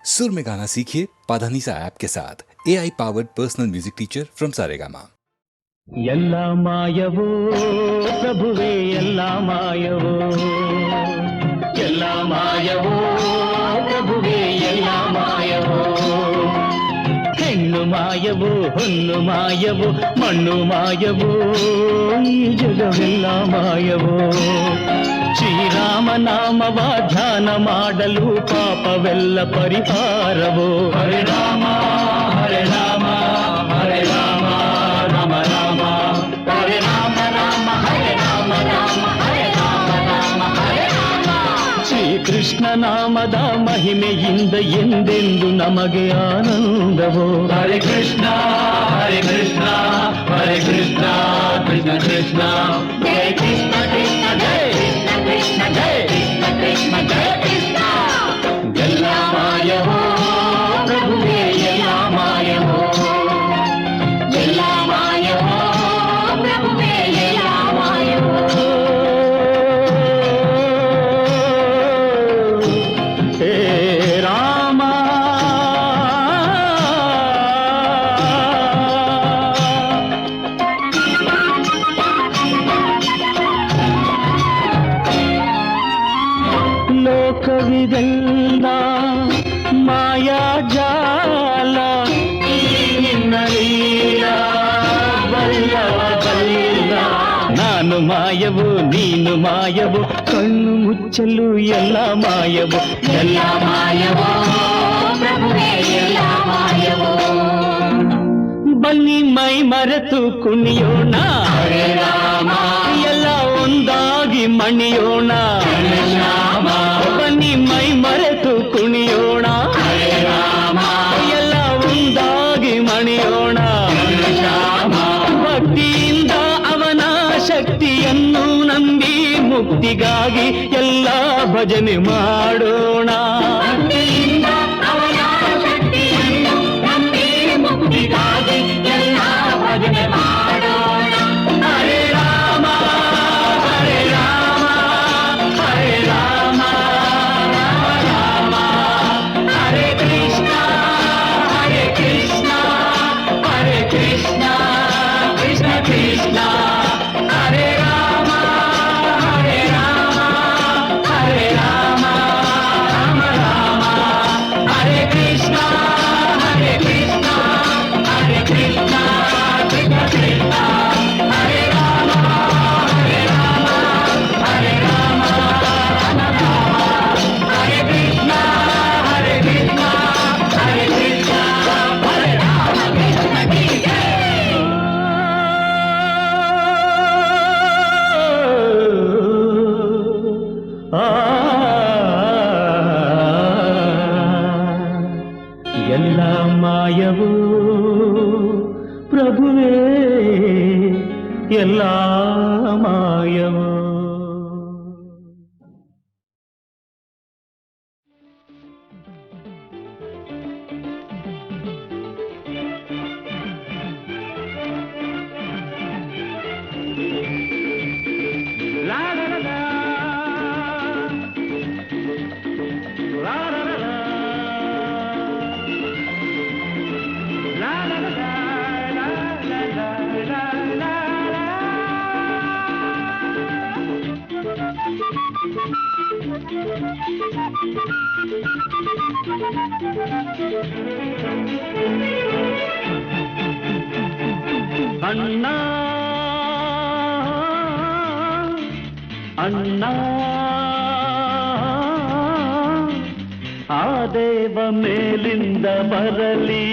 सुर में गाना सीखिए पाधानीसा ऐप के साथ AI powered personal music teacher from Saregama. ಎಲ್ಲ ಮಾಯವೋ ಪ್ರಭುವೇ ಎಲ್ಲ ಮಾಯವೋ ಎಲ್ಲ ಮಾಯವೋ ಪ್ರಭುವೇ ಎಲ್ಲ ಮಾಯವೋ ಹೆಣ್ಣು ಮಾಯವೋ ಹೊನ್ನು ಮಾಯವೋ ಮಣ್ಣು ಮಾಯವೋ ಈ ಜಗವೆಲ್ಲ ಮಾಯವೋ ಶ್ರೀರಾಮ ನಾಮವ ಧ್ಯಾನ ಮಾಡಲು ಪಾಪವೆಲ್ಲ ಪರಿಹಾರವೋ ಹರೇ ರಾಮ ಹರೇ ರಾಮ ಹರೇ ರಾಮ ರಾಮ ರಾಮ ಹರೇ ರಾಮ ರಾಮ ಹರೇ ರಾಮ ರಾಮ ಹರೇ ರಾಮ ರಾಮ ಹರೇ ರಾಮ ಶ್ರೀಕೃಷ್ಣ ನಾಮದ ಮಹಿಮೆಯಿಂದ ಎಂದೆಂದು ನಮಗೆ ಆನಂದವೋ ಹರೇ ಕೃಷ್ಣ ಹರೇ ಕೃಷ್ಣ ಹರೇ ಕೃಷ್ಣ ಕೃಷ್ಣ ಕೃಷ್ಣ ಜಯ ಕೃಷ್ಣ ಕೃಷ್ಣ ಜಯ ಕೃಷ್ಣ ಜಯ ಕೃಷ್ಣ ಕೃಷ್ಣ ಜಯ ಕೃಷ್ಣ ಎಲ್ಲ ಮಾಯವೋ ಪ್ರಭುವೇ ಎಲ್ಲ ಮಾಯವೋ ಎಲ್ಲ ಮಾಯವೋ ಪ್ರಭುವೇ ಎಲ್ಲ ಮಾಯವೋ ಹೇ ರಾಮ ಲೋಕವಿದೆಲ್ಲ ಮಾಯಾಜಾಲ ನಿನ್ನ ಲೀಲಾ ಬಲ್ಲವ ಬಲ್ಲ ನಾನು ಮಾಯವು ನೀನು ಮಾಯವು ಕಣ್ಣು ಮುಚ್ಚಲು ಎಲ್ಲ ಮಾಯವು ಎಲ್ಲ ಮಾಯವೋ ಪ್ರಭುವೇ ಎಲ್ಲ ಮಾಯವೋ ಬನ್ನಿ ಮೈ ಮರೆತು ಕುಣಿಯೋಣ ಹರೇ ರಾಮ ಎಲ್ಲ ಒಂದಾಗಿ ಮಣಿಯೋಣ ಶ್ಯಾಮ ಬನ್ನಿ ಮೈ ಮರೆತು ಕುಣಿಯೋಣ ಹರೇ ರಾಮ ಎಲ್ಲ ಒಂದಾಗಿ ಮಣಿಯೋಣ ಶ್ಯಾಮ ಭಕ್ತಿಯಿಂದ ಅವನ ಶಕ್ತಿಯನ್ನು ನಂಬಿ ಮುಕ್ತಿಗಾಗಿ ಎಲ್ಲ ಭಜನೆ ಮಾಡೋಣ ಭಕ್ತಿಯಿಂದ ಅವನ ಶಕ್ತಿಯನ್ನು ನಂಬಿ ಮುಕ್ತಿಗಾಗಿ ಎಲ್ಲ ಭಜನೆ ಮಾಡೋಣ ಹರೇ ರಾಮ ಹರೇ ರಾಮ ಹರೇ ರಾಮ ರಾಮ ರಾಮ ಹರೇ ಕೃಷ್ಣ ಕೃಷ್ಣ ಕೃಷ್ಣ ಕೃಷ್ಣ ಹರೇ ರಾಮ ಹರೇ ರಾಮ ಹರೇ ರಾಮ ರಾಮ ರಾಮ ಹರೇ ಕೃಷ್ಣ ಕೃಷ್ಣ ಕೃಷ್ಣ ಕೃಷ್ಣ ಹರೇ ರಾಮ ಹರೇ ರಾಮ ಹರೇ ರಾಮ ರಾಮ ರಾಮ ಹರೇ ಕೃಷ್ಣ ಕೃಷ್ಣ ಹರೇ ಕೃಷ್ಣ ಹರೇ ರಾಮ ಕೃಷ್ಣ ಕಿ ಜೈ ಎಲ್ಲ ಮಾಯವೋ ಪ್ರಭುವೇ ಎಲ್ಲ ಮಾಯವೋ ಲಾ ಲಾ ಲಾ ಲಾ. ಲಾ ಲಾ ಲಾ ಲಾ. ಲಾ ಲಾ ಲಾ ಲಾ. ಲಾ ಲಾ ಲಾ ಲಾ ಲಾ ಲಾ. ಅಣ್ಣ ಅಣ್ಣ ಆ ದೇವ ಮೇಲಿಂದ ಬರಲಿ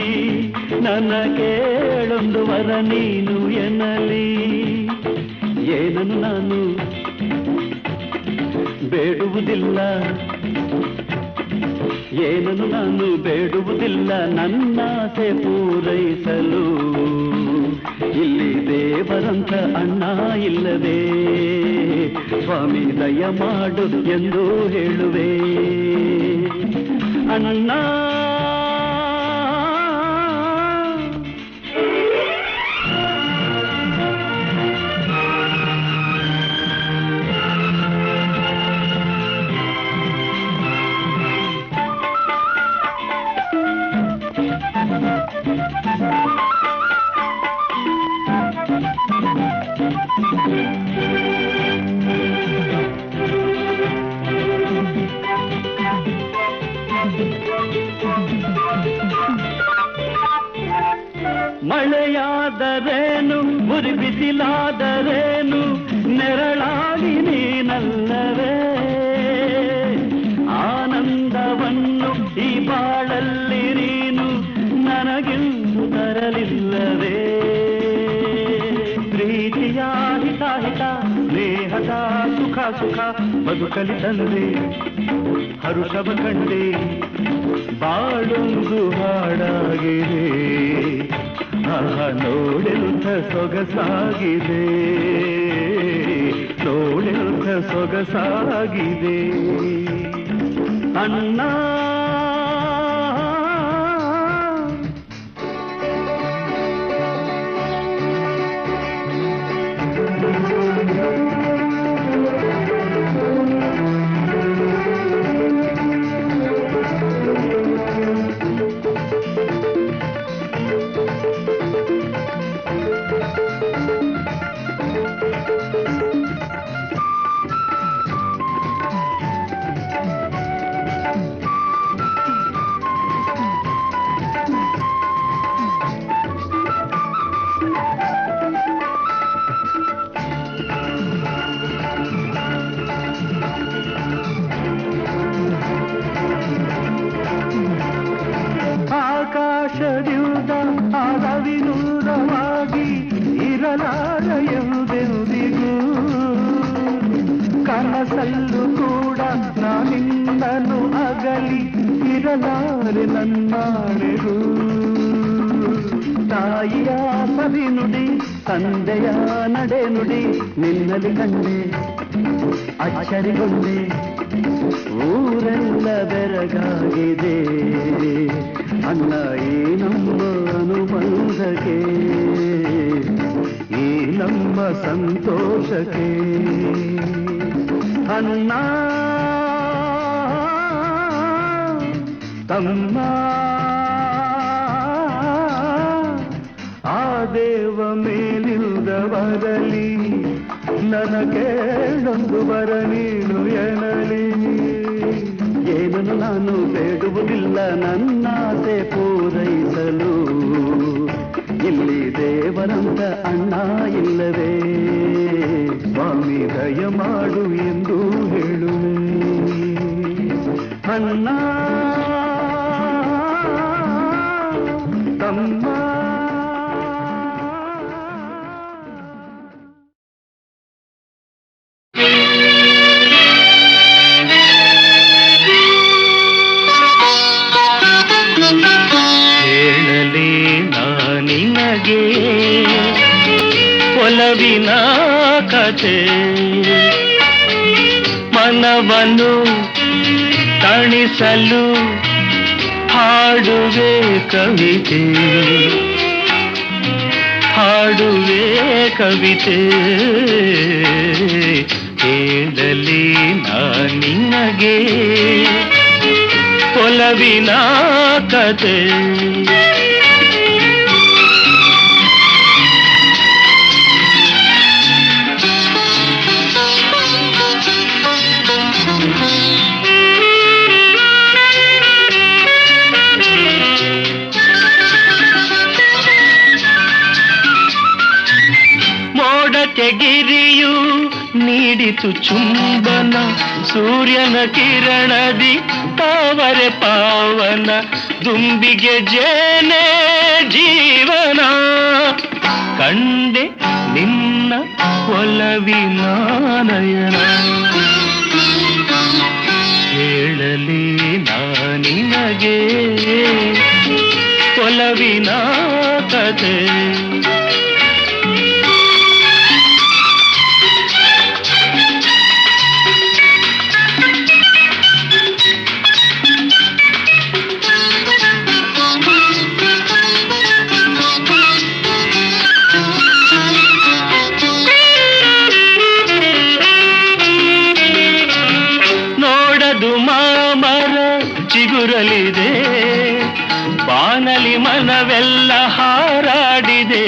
ನನ್ನ ಕೇಳೊಂದು ವರ ನೀನು ಎನ್ನಲಿ ಏನನ್ನು ನಾನು ಬೇಡುವುದಿಲ್ಲ ಏನನ್ನು ನಾನು ಬೇಡುವುದಿಲ್ಲ ನನ್ನಾಸೆ ಪೂರೈಸಲು ಇಲ್ಲಿ ದೇವರಂತ ಅಣ್ಣ ಇಲ್ಲದೆ ಸ್ವಾಮಿ ದಯ ಮಾಡು ಎಂದು ಹೇಳುವೆ ಅಣ್ಣ ಮಳೆಯಾದರೇನು ಉರಿ ಬಿಸಿಲಾದರೇನು ನೆರಳಾಗಿ ನೀನಲ್ಲವೇ ಆನಂದವನ್ನು ಈ ಬಾಳಲ್ಲಿ ನೀನು ನನಗೆಂದು ತರಲಿಲ್ಲವೇ ಪ್ರೀತಿಯ ಹಿತ ಹಿತ ಸ್ನೇಹದ ಸುಖ ಸುಖ ಬದುಕಲಿ ತಂದೆ ಹರುಷವ ಕಂಡೆ ಬಾಳೊಂದು ಹಾಡಾಗಿದೆ ನೋಡೆಂಥ ಸೊಗಸಾಗಿದೆ ನೋಡೆಂಥ ಸೊಗಸಾಗಿದೆ ಅಣ್ಣ ಆಕಾಶದಿಂದ ಆದವಿನೂರವಾಗಿ ಇರಲಾರ ಎಂದೆಂದಿಗೂ ಕನಸಲ್ಲೂ ಕೂಡ ನಾನಿನ್ನನು ಅಗಲಿ ಇರಲಾರೆ ನನ್ನಾಳೆಗೂ ತಾಯಿಯ ಸವಿ ನುಡಿ ತಂದೆಯ ನಡೆ ನುಡಿ ನಿನ್ನಲ್ಲಿ ಕಂಡೆ ಅಚ್ಚರಿಗೊಂಡೆ ಊರೆಲ್ಲ ಬೆರಗಾಗಿದೆ ಅಣ್ಣ ಈ ನಮ್ಮ ಅನುಬಂಧಕ್ಕೆ ಈ ನಮ್ಮ ಸಂತೋಷಕ್ಕೆ ಅಣ್ಣ ತಮ್ಮ ಆ ದೇವ ಮೇಲಿಂದ ಬರಲಿ ನನಗೇಳೊಂದು ಬರ ನೀನು ಎನ್ನಲಿ ಏನನ್ನು ನಾನು ಬೇಡುವುದಿಲ್ಲ ನನ್ನಾಸೆ ಪೂರೈಸಲು ಇಲ್ಲಿ ದೇವರಂತ ಅಣ್ಣ ಇಲ್ಲವೇ ಸ್ವಾಮಿ ದಯ ಮಾಡು ಎಂದು ಹೇಳುವೆ ಅಣ್ಣ ತಮ್ಮ ಒಲವಿನ ಕಥೆ ಮನವನ್ನು ತಣಿಸಲು ಹಾಡುವೆ ಕವಿತೆ ಹಾಡುವೆ ಕವಿತೆ ಹೇಳಲಿ ನಿನಗೆ ಒಲವಿನ ಕಥೆ ಗಿರಿಯು ನೀಡಿತು ಚುಂಬನ ಸೂರ್ಯನ ಕಿರಣದಿ ತಾವರೆ ಪಾವನ ದುಂಬಿಗೆ ಜೇನೆ ಜೀವನ ಕಂಡೆ ನಿನ್ನ ಒಲವಿನ ನಯನ ಹೇಳಲಿ ನಿನಗೆ ಒಲವಿನ ಕಥೆ ಚಿಗುರಲಿದೆ ಬಾನಲಿ ಮನವೆಲ್ಲ ಹಾರಾಡಿದೆ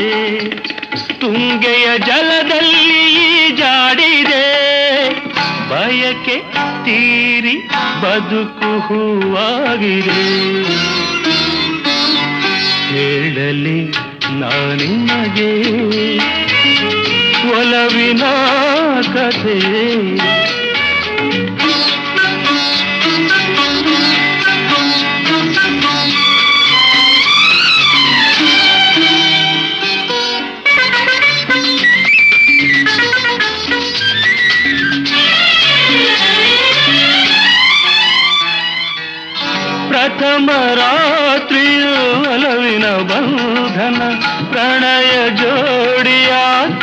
ತುಂಗೆಯ ಜಲದಲ್ಲಿ ಜಾಡಿದೆ ಬಯ ಬಯಕೆ ತೀರಿ ಬದುಕು ಹೂವಾಗಿದೆ. ಹೇಳಲಿ ನಾನಿಮಗೆ ಒಲವಿನ ಕಥೆ. ಪ್ರಥಮ ರಾತ್ರಿಯು ಒಲವಿನ ಬಂಧನ, ಪ್ರಣಯ ಜೋಡಿಯ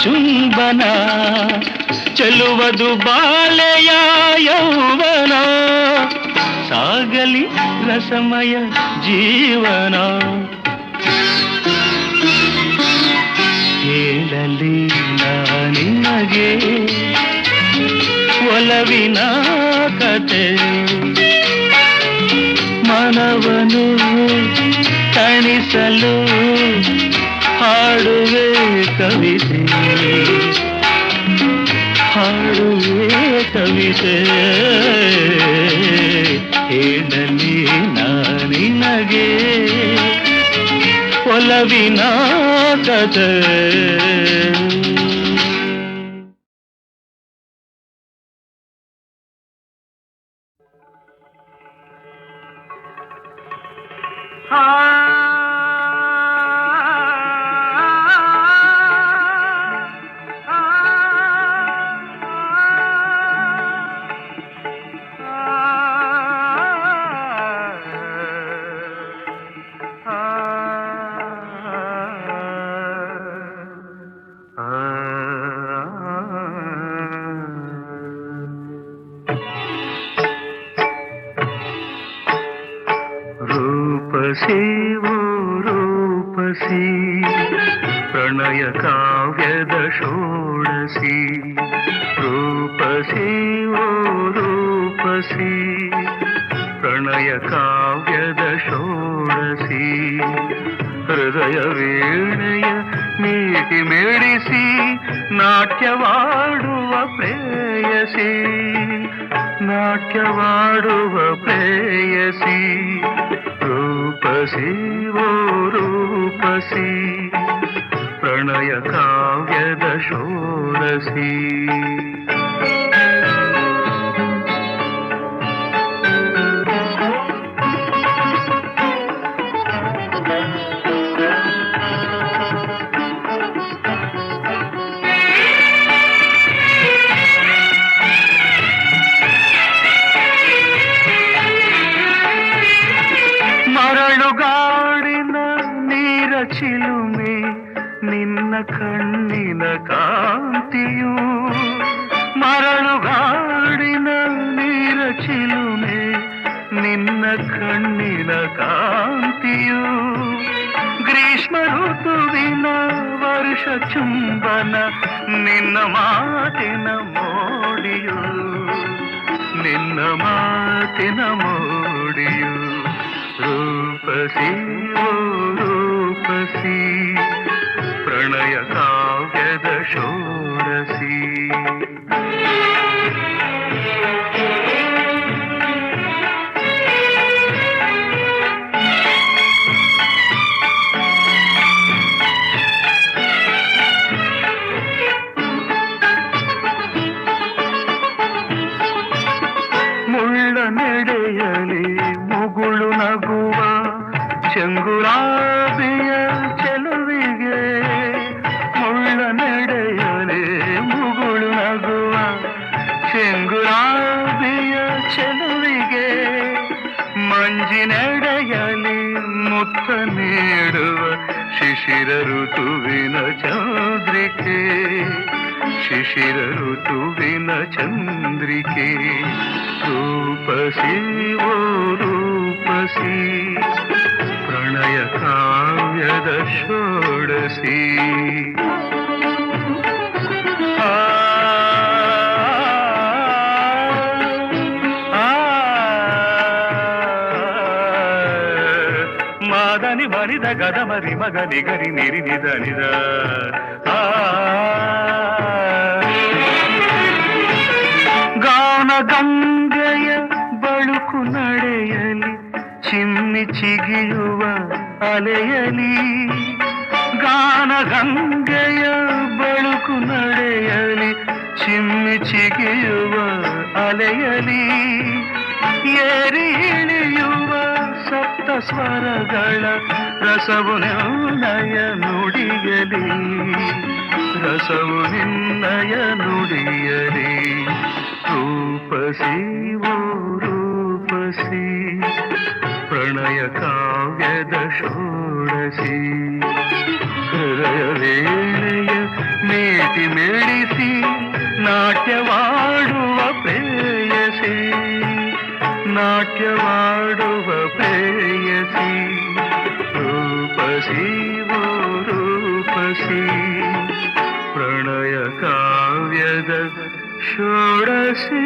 ಚುಂಬನ, ಚೆಲುವದು ಬಾಲೆಯ ಯೌವನ, ಸಾಗಲಿ ರಸಮಯ ಜೀವನ. ಹೇಳಲಿ ನಾನಿನಗೆ ಒಲವಿನ ಕಥೆ. ಮನವನು ತಣಿಸಲು ಹಾಡುವೆ ಕವಿತೆ, ಹಾಡುವೆ ಕವಿತೆ. ಹೇಳಲಿ ನಾನಿನಗೆ ಒಲವಿನ ಕಥೆ. ರೂಪಸಿ ಓ ರೂಪಸಿ ಪ್ರಣಯ ಕಾವ್ಯದ ಷೋಡಸಿ. ರೂಪಸಿ ಓ ರೂಪಸಿ ಪ್ರಣಯ ಕಾವ್ಯದ ಷೋಡಸಿ. ಹೃದಯ ವೀಣೆಯ ಮೀಟಿ ಮೇಡಿಸಿ ನಾಟ್ಯವಾಡುವ ಪ್ರೇಯಸಿ, ನಾಟ್ಯವಾಡುವ ಪ್ರೇಯಸಿ. ರೂಪಸಿ ಓ ರೂಪಸಿ ಪ್ರಣಯ ಕಾವ್ಯದ ಷೋಡಸಿ. ಮರಳುಗಾಡಿನ ನೀರ ಚಿಲುಮೆ ನಿನ್ನ ಕಣ್ಣಿನ ಕಾಂತಿಯು. ಮರಳುಗಾಡಿನ ನೀರ ಚಿಲುಮೆ ನಿನ್ನ ಕಣ್ಣಿನ ಕಾಂತಿಯು. ಗ್ರೀಷ್ಮ ಋತುವಿನ ವರ್ಷ ಚುಂಬನ ನಿನ್ನ ಮಾತಿನ ಮೋಡಿಯು, ನಿನ್ನ ಮಾತಿನ ಮೋಡಿಯು. ರೂಪಸಿ ಓ ರೂಪಸಿ ಪ್ರಣಯ ಕಾವ್ಯದ ಷೋಡಸಿ. ಮುಳ್ಳ ನೆಡೆಯಲಿ ಮುಗುಳು ನಗುವ ಚೆಂಗುಲಾಬಿಯ ಚೆಲುವಿಗೆ. ಮುಳ್ಳ ನೆಡೆಯಲಿ ಮುಗುಳು ನಗುವ ಚೆಂಗುಲಾಬಿಯ ಚೆಲುವಿಗೆ. ಮಂಜಿನೆಡೆಯಲಿ ಮುತ್ತ ನೀಡುವ ಶಿಶಿರ ಋತುವಿನ ಚಂದ್ರಿಕೆ, ಶಿಶಿರ ಋತುವಿನ ಚಂದ್ರಿಕೆ. ರೂಪಸಿ ಓ ರೂಪಸಿ ಪ್ರಣಯ ಕಾವ್ಯದ ಷೋಡಸಿ. ಮಾದನಿ ಮರಿದ ಗದ ಮರಿ ಮಗ ನಿಗರಿ ನಿರಿ ನಿದ ನಿದ. ಗಾನ ಗಂಗೆಯ ಬಳುಕು ನಡೆಯಲಿ ಚಿಮ್ಮಿ ಚಿಗಿಯುವ ಅಲೆಯಲಿ ಗಾನ ಗಂಗೆಯ ಬಳುಕು ನಡೆಯಲಿ ಚಿಮ್ಮಿ ಚಿಗಿಯುವ ಅಲೆಯಲಿ ಏರಿ ಇಳಿಯುವ ಸಪ್ತ ಸ್ವರಗಳ ರಸವು ನಿನ್ನಯ ನುಡಿಯಲಿ ರಸವು ನಿನ್ನಯ ನುಡಿಯಲಿ ರೂಪಸಿ ಓ ರೂಪಸಿ ಪ್ರಣಯ ಕಾವ್ಯದ ಷೋಡಸಿ ಹೃದಯ ವೇಳೆಯ ಮೇಟಿ ಮೇಳಿಸಿ ನಾಟ್ಯವಾಡುವ ಪ್ರೇಯಸಿ ನಾಟ್ಯವಾಡುವ ಪ್ರೇಯಸಿ ರೂಪಸಿ ಓ ರೂಪಸಿ ಪ್ರಣಯ ಕಾವ್ಯದ ಷೋಡಸಿ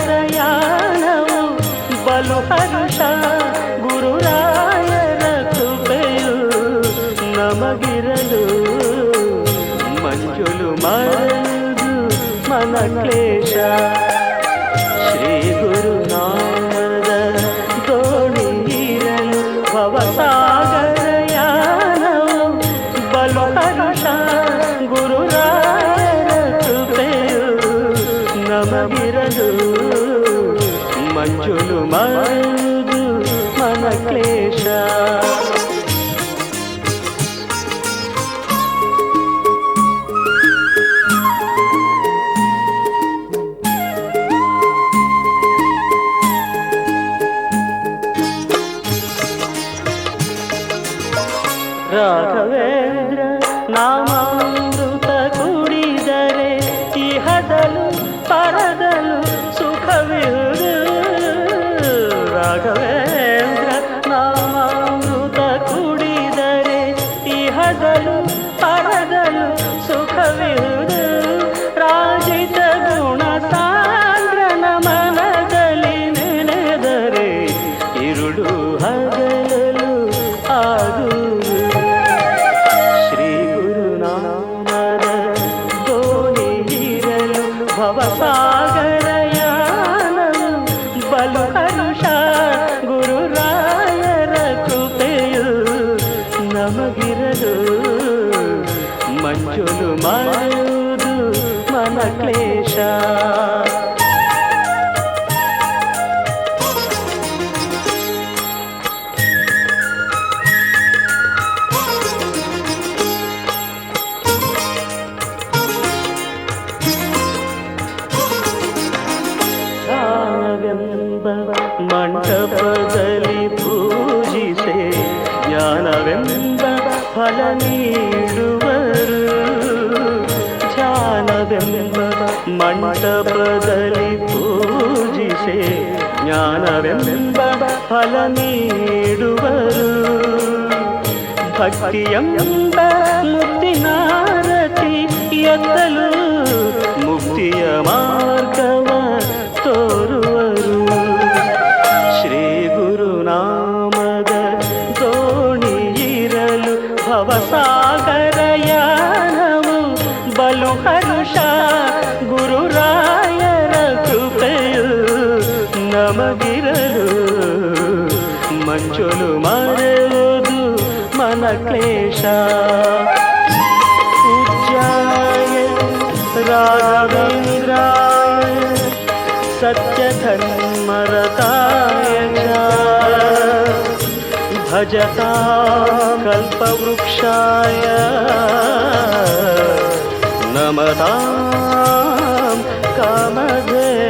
ಭವಸಾಗರಯಾನವು ಬಲು ಹರ್ಷ ಗುರುರಾಯರ ಕೃಪೆಯು ನಮಗಿರಲು ಮಂಜುಲು ಮರದು ಮನ ಕ್ಲೇಶ ಶ್ರೀ ಗುರುನಾಮದ ದೋಣಿ ಇರಲು ಭವಸಾಗರಯಾನವು ಬಲು ಹರ್ಷ ಗುರುರಾಯರ ಕೃಪೆಯು ನಮಗಿರಲು ಮಂಜುಲು ಮರದು ಮನ ಕ್ಲೇಶ ರಾಘವೇಂದ್ರ ನಾಮಾಮೃತ ಕುಡಿದರೆ ಇಹದಲು ಪರದಲು ಸುಖವಿರುವುದು ರಾಘವೇಂದ್ರ ನಾಮಾಮೃತ ಕುಡಿದರೆ ಇಹದಲು ಪರದಲು ಸುಖವಿರುವುದು ರಾಜಿತ ಗುಣ ಸಾಂದ್ರನ ಮನದಲ್ಲಿ ನೆನೆದರೆ ಇರುಳು ಹಗಲಲು ಆಗುವುದು ಭವಸಾಗರಯಾನವು ಬಲು ಹರ್ಷ ಗುರುರಾಯರ ಕೃಪೆಯು ನಮಗಿರಲು ಮಂಜುಲು ಮರದು ಮನ ಕ್ಲೇಶ ಮಂಟಪದಲ್ಲಿ ಪೂಜಿಸೆ ಜ್ಞಾನವೆಂಬ ಫಲ ನೀಡುವರು ಧ್ಯಾನವೆಂಬ ಮಂಟಪದಲ್ಲಿ ಪೂಜಿಸೆ ಜ್ಞಾನವೆಂಬ ಫಲ ನೀಡುವರು ಭಕ್ತಿಯೆಂಬ ಮುಕ್ತಿನಾರತಿ ಎತ್ತಲು ಮುಕ್ತಿಯ ಮಾರ್ಗವ ತೋರುವರು ಶ್ರೀ ಗುರುನಾಮದ ದೋಣಿ ಇರಲು ಭವಸಾಗರಯಾನವು ಬಲು ಹರ್ಷ ಗುರುರಾಯರ ಕೃಪೆಯು ನಮಗಿರಲು ಮಂಜುಲು ಮರೆಯುವುದು ಮನ ಕ್ಲೇಶ ಪೂಜ್ಯಾಯ ರಾಘವೇಂದ್ರಾಯ ಸತ್ಯಧರ್ಮ तन्मरताय च भजतां कल्पवृक्षाय नमतां कामधेनवे।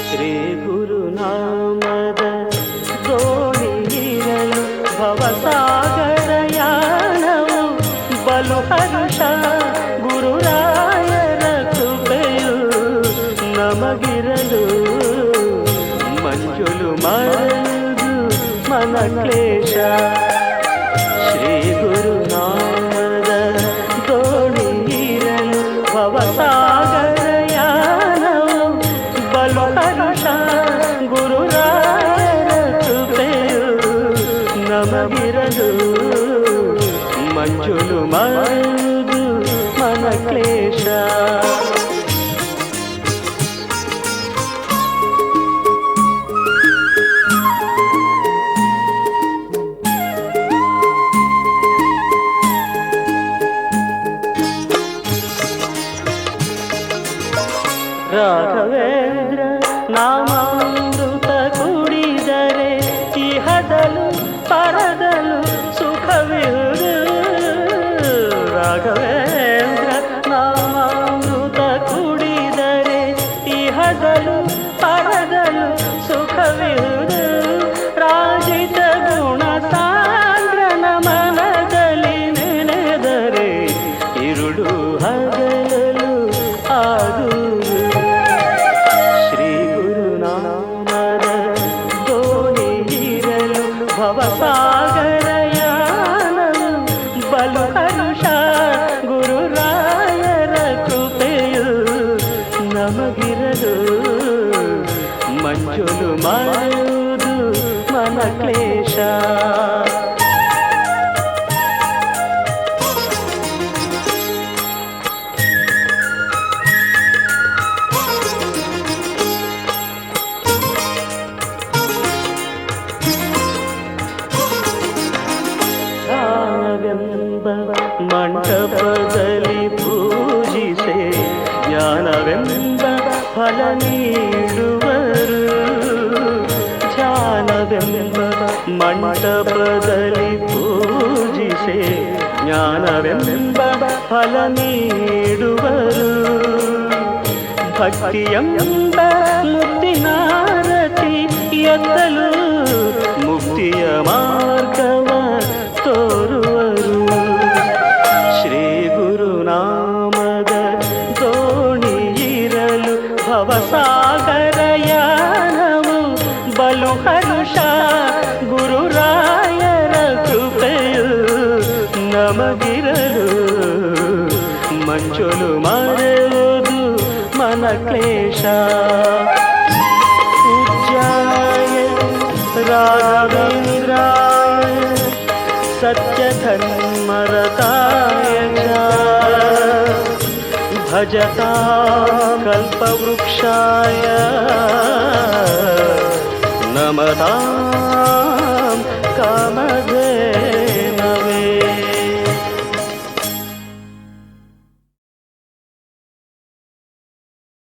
ಶ್ರೀ ಗುರುನಾಮದ ದೋಣಿಯಿರಲು ಭವಸಾಗರಯಾನವು ಬಲು ಹರ್ಷ ಗುರುರಾಯರ ಕೃಪೆಯು ನಮಗಿರಲು ಮಂಜುಲು ಮರದು ಮನ ಕ್ಲೇಶ ಶ್ರೀ ಗುರುನಾಮದ ದೋಣಿಯಿರಲು ಭವಸಾಗರಯಾನವು ಬಲು ಹರ್ಷ ಗುರುರಾಯರ ಕೃಪೆಯು ನಮಗಿರಲು ಮಂಜುಲು ಮರದು ಮನ ಕ್ಲೇಶ ರಾಘವೇಂದ್ರ ನಾಮಾಮೃತ ಕುಡಿದರೆ ಇಹದಲು ಪರದಲು ಸುಖವಿರುವುದು. ರಾಘವೇಂದ್ರ ನಾಮಾಮೃತ ಕುಡಿದರೆ ಇಹದಲು ಪರದಲು ಸುಖವಿರುವುದು. ರಾಜಿತ ಗುಣ ಸಾಂದ್ರನ ಮನದಲ್ಲಿ ನೆನೆದರೆ ಇರುಳು ಹಗಲಲು ಆಗುವುದು. ಶ್ರೀ ಗುರುನಾಮದ ದೋಣಿಯಿರಲು ಭವಸಾಗರಯಾನವು ಬಲು ಹರ್ಷ ಗುರುರಾಯರ ಕೃಪೆಯು ನಮಗಿರಲು ಮಂಜುಲು ಮರದು ಮನ ಕ್ಲೇಶ. ಜ್ಞಾನವೆಂಬ ಮಂಟಪದಲ್ಲಿ ಪೂಜಿಸೆ ಜ್ಞಾನವೆಂಬ ಫಲ ನೀಡುವರು. ಜ್ಞಾನವೆಂಬ ಮಂಟಪದಲ್ಲಿ ಪೂಜಿಸೆ ಜ್ಞಾನವೆಂಬ ಫಲ ನೀಡುವರು. ಭಕ್ತಿಯೆಂಬ ಮುಕ್ತಿನಾರತಿ ಎತ್ತಲು ಮುಕ್ತಿಯ ಮಾರ್ಗವ ತೋರುವರು. ಶ್ರೀ ಗುರುನಾಮದ ದೋಣಿಯಿರಲು ಭವಸಾಗರಯಾನವು ಬಲು ಹರ್ಷ ಗುರುರಾಯರ ಕೃಪೆಯು ನಮಗಿರಲು ಮಂಜುಲು ಮರೆಯುವುದು ಮನ ಕ್ಲೇಶ. ಪೂಜ್ಯಾಯ ರಾಘವೇಂದ್ರಾಯ सत्यधर्मरताय च भजतां कल्पवृक्षाय नमतां